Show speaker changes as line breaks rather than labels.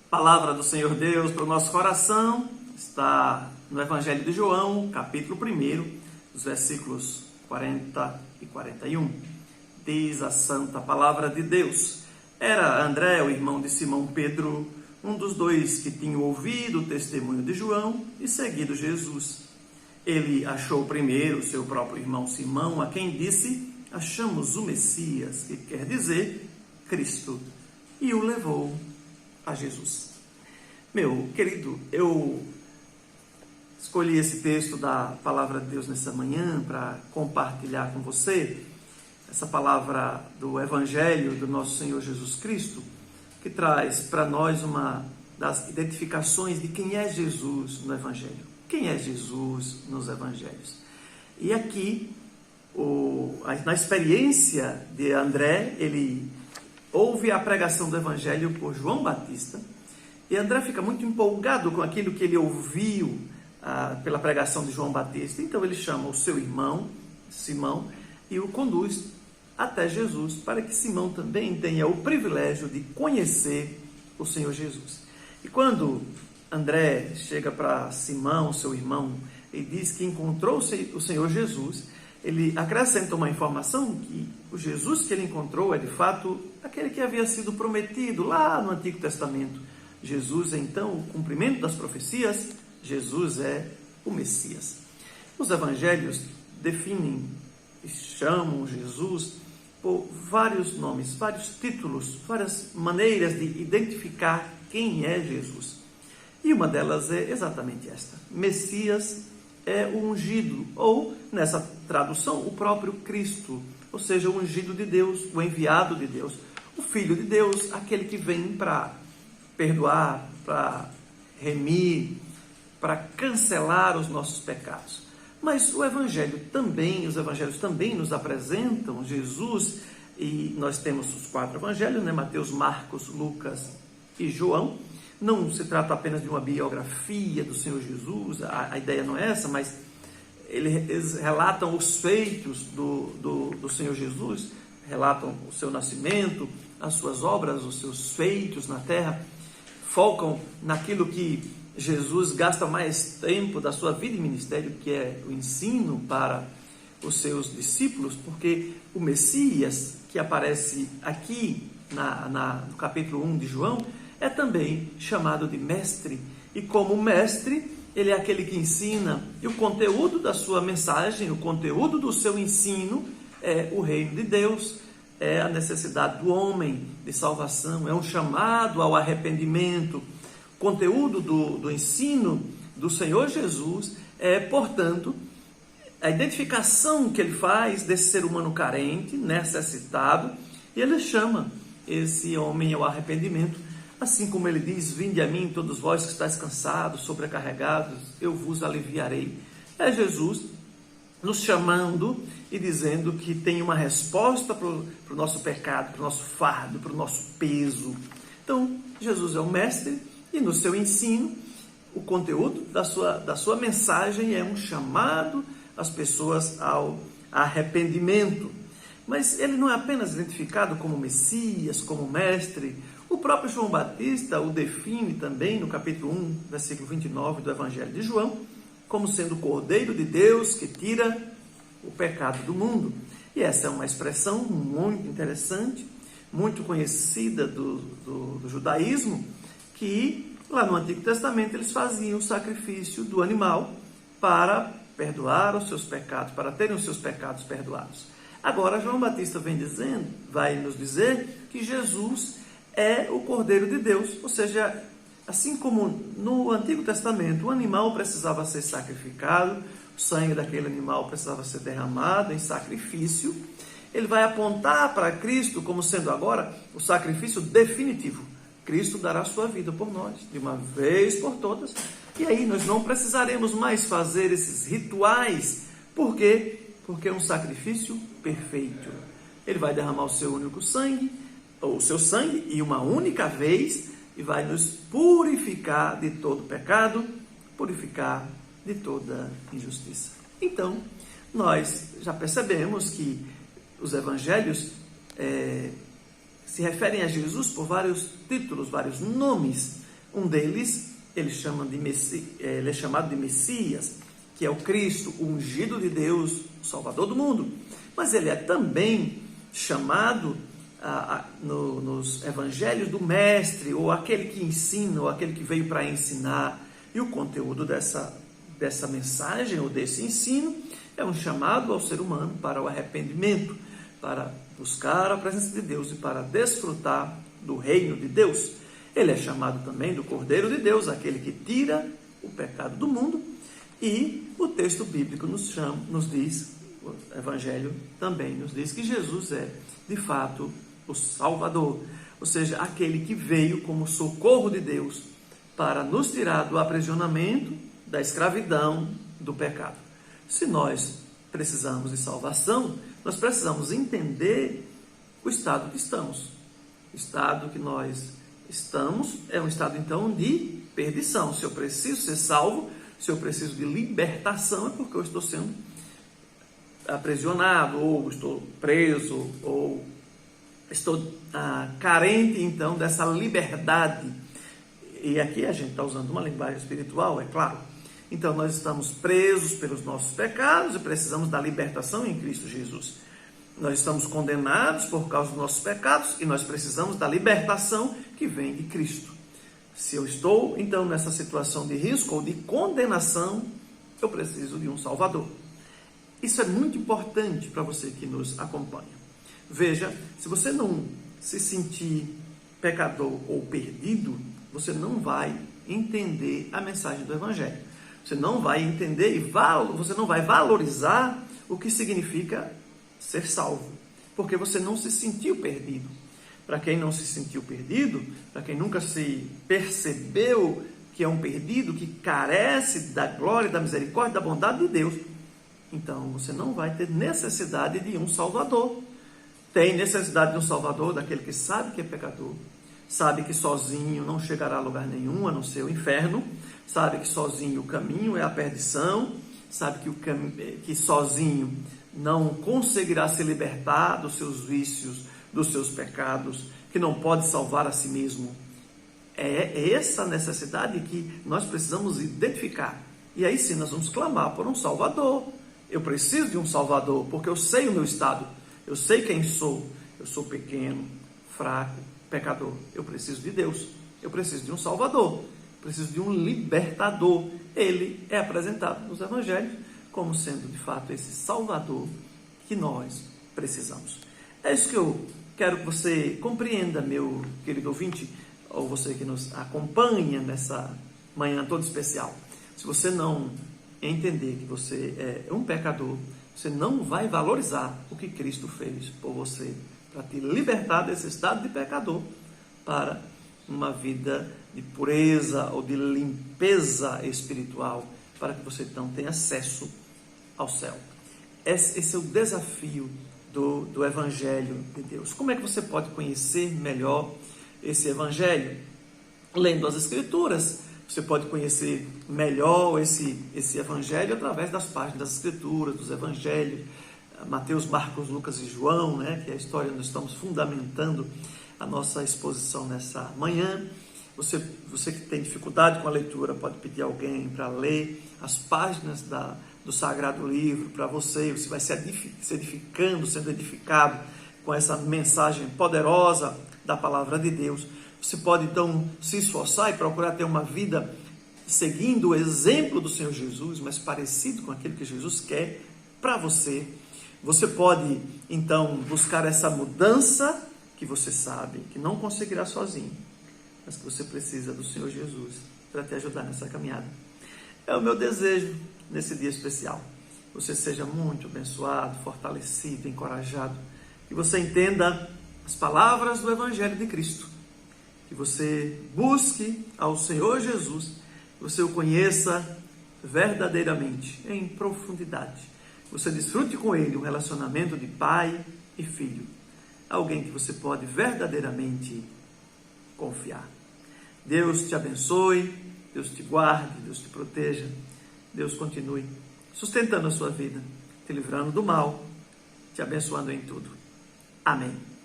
Palavra do Senhor Deus para o nosso coração está no Evangelho de João, capítulo 1, os versículos 40 e 41. Diz a santa palavra de Deus: Era André, o irmão de Simão Pedro, um dos dois que tinham ouvido o testemunho de João e seguido Jesus. Ele achou primeiro seu próprio irmão Simão, a quem disse: Achamos o Messias, que quer dizer Cristo, e o levou a Jesus. Meu querido, eu escolhi esse texto da palavra de Deus nessa manhã para compartilhar com você essa palavra do Evangelho do nosso Senhor Jesus Cristo, que traz para nós uma das identificações de quem é Jesus no Evangelho. Quem é Jesus nos Evangelhos? E aqui, na experiência de André, ele ouve a pregação do Evangelho por João Batista, e André fica muito empolgado com aquilo que ele ouviu pela pregação de João Batista. Então ele chama o seu irmão, Simão, e o conduz até Jesus, para que Simão também tenha o privilégio de conhecer o Senhor Jesus. E quando André chega para Simão, seu irmão, e diz que encontrou o Senhor Jesus, ele acrescenta uma informação que o Jesus que ele encontrou é de fato aquele que havia sido prometido lá no Antigo Testamento. Jesus é então o cumprimento das profecias, Jesus é o Messias. Os evangelhos definem e chamam Jesus por vários nomes, vários títulos, várias maneiras de identificar quem é Jesus. E uma delas é exatamente esta: Messias é o ungido, ou, nessa tradução, o próprio Cristo, ou seja, o ungido de Deus, o enviado de Deus, o Filho de Deus, aquele que vem para perdoar, para remir, para cancelar os nossos pecados. Mas os evangelhos também nos apresentam Jesus, e nós temos os 4 evangelhos, Mateus, Marcos, Lucas e João. Não se trata apenas de uma biografia do Senhor Jesus, a ideia não é essa, mas eles relatam os feitos do Senhor Jesus, relatam o seu nascimento, as suas obras, os seus feitos na terra, focam naquilo que Jesus gasta mais tempo da sua vida e ministério, que é o ensino para os seus discípulos, porque o Messias, que aparece aqui no capítulo 1 de João, é também chamado de mestre, e como mestre, ele é aquele que ensina, e o conteúdo da sua mensagem, o conteúdo do seu ensino é o reino de Deus, é a necessidade do homem de salvação, é um chamado ao arrependimento. O conteúdo do ensino do Senhor Jesus é, portanto, a identificação que ele faz desse ser humano carente, necessitado, e ele chama esse homem ao arrependimento. Assim como ele diz: Vinde a mim, todos vós que estáis cansados, sobrecarregados, eu vos aliviarei. É Jesus nos chamando e dizendo que tem uma resposta para o nosso pecado, para o nosso fardo, para o nosso peso. Então, Jesus é o mestre, e no seu ensino, o conteúdo da sua mensagem é um chamado às pessoas ao arrependimento. Mas ele não é apenas identificado como Messias, como mestre. O próprio João Batista o define também no capítulo 1, versículo 29 do Evangelho de João, como sendo o Cordeiro de Deus que tira o pecado do mundo. E essa é uma expressão muito interessante, muito conhecida do judaísmo, que lá no Antigo Testamento eles faziam o sacrifício do animal para perdoar os seus pecados, para terem os seus pecados perdoados. Agora João Batista vai nos dizer que Jesus é o Cordeiro de Deus, ou seja, assim como no Antigo Testamento o animal precisava ser sacrificado, o sangue daquele animal precisava ser derramado em sacrifício, ele vai apontar para Cristo como sendo agora o sacrifício definitivo. Cristo dará sua vida por nós, de uma vez por todas, e aí nós não precisaremos mais fazer esses rituais. Por quê? Porque é um sacrifício perfeito. Ele vai derramar o seu único sangue, ou o seu sangue, e uma única vez, e vai nos purificar de todo pecado, purificar de toda injustiça. Então, nós já percebemos que os evangelhos se referem a Jesus por vários títulos, vários nomes, Um deles, ele é chamado de Messias, que é o Cristo, o ungido de Deus, o Salvador do mundo. Mas ele é também chamado nos evangelhos do mestre, ou aquele que ensina, ou aquele que veio para ensinar. E o conteúdo dessa mensagem, ou desse ensino, é um chamado ao ser humano para o arrependimento, para buscar a presença de Deus e para desfrutar do reino de Deus. Ele é chamado também do Cordeiro de Deus, aquele que tira o pecado do mundo. E o texto bíblico nos diz, o Evangelho também nos diz que Jesus é, de fato, o Salvador, ou seja, aquele que veio como socorro de Deus para nos tirar do aprisionamento, da escravidão, do pecado. Se nós precisamos de salvação, nós precisamos entender o estado que estamos. O estado que nós estamos é um estado, então, de perdição. Se eu preciso ser salvo, se eu preciso de libertação, é porque eu estou sendo aprisionado, ou estou preso, ou estou carente, então, dessa liberdade. E aqui a gente está usando uma linguagem espiritual, é claro. Então, nós estamos presos pelos nossos pecados e precisamos da libertação em Cristo Jesus. Nós estamos condenados por causa dos nossos pecados e nós precisamos da libertação que vem de Cristo. Se eu estou, então, nessa situação de risco ou de condenação, eu preciso de um Salvador. Isso é muito importante para você que nos acompanha. Veja, se você não se sentir pecador ou perdido, você não vai entender a mensagem do Evangelho. Você não vai entender você não vai valorizar o que significa ser salvo, porque você não se sentiu perdido. Para quem não se sentiu perdido, para quem nunca se percebeu que é um perdido, que carece da glória, da misericórdia, da bondade de Deus, então você não vai ter necessidade de um Salvador. Tem necessidade de um Salvador daquele que sabe que é pecador, sabe que sozinho não chegará a lugar nenhum, a não ser o inferno, sabe que sozinho o caminho é a perdição, sabe que sozinho não conseguirá se libertar dos seus vícios, dos seus pecados, que não pode salvar a si mesmo. É essa necessidade que nós precisamos identificar. E aí sim nós vamos clamar por um Salvador. Eu preciso de um Salvador, porque eu sei o meu estado, eu sei quem sou. Eu sou pequeno, fraco, pecador. Eu preciso de Deus, eu preciso de um Salvador, preciso de um libertador. Ele é apresentado nos Evangelhos como sendo de fato esse Salvador que nós precisamos. É isso que eu quero que você compreenda, meu querido ouvinte, ou você que nos acompanha nessa manhã toda especial. Se você não entender que você é um pecador, você não vai valorizar o que Cristo fez por você, para te libertar desse estado de pecador para uma vida de pureza ou de limpeza espiritual, para que você então tenha acesso ao céu. Esse é o desafio do Evangelho de Deus. Como é que você pode conhecer melhor esse Evangelho? Lendo as Escrituras. Você pode conhecer melhor esse Evangelho através das páginas das Escrituras, dos Evangelhos, Mateus, Marcos, Lucas e João, né? Que é a história onde nós estamos fundamentando a nossa exposição nessa manhã. Você que tem dificuldade com a leitura, pode pedir alguém para ler as páginas do Sagrado Livro para você. Você vai se edificando, sendo edificado com essa mensagem poderosa da Palavra de Deus. Você pode então se esforçar e procurar ter uma vida seguindo o exemplo do Senhor Jesus, mas parecido com aquilo que Jesus quer para você. Você pode então buscar essa mudança que você sabe que não conseguirá sozinho, mas que você precisa do Senhor Jesus para te ajudar nessa caminhada. É o meu desejo nesse dia especial. Que você seja muito abençoado, fortalecido, encorajado, que você entenda as palavras do Evangelho de Cristo, que você busque ao Senhor Jesus, que você o conheça verdadeiramente, em profundidade, que você desfrute com Ele um relacionamento de pai e filho, alguém que você pode verdadeiramente confiar. Deus te abençoe, Deus te guarde, Deus te proteja, Deus continue sustentando a sua vida, te livrando do mal, te abençoando em tudo. Amém.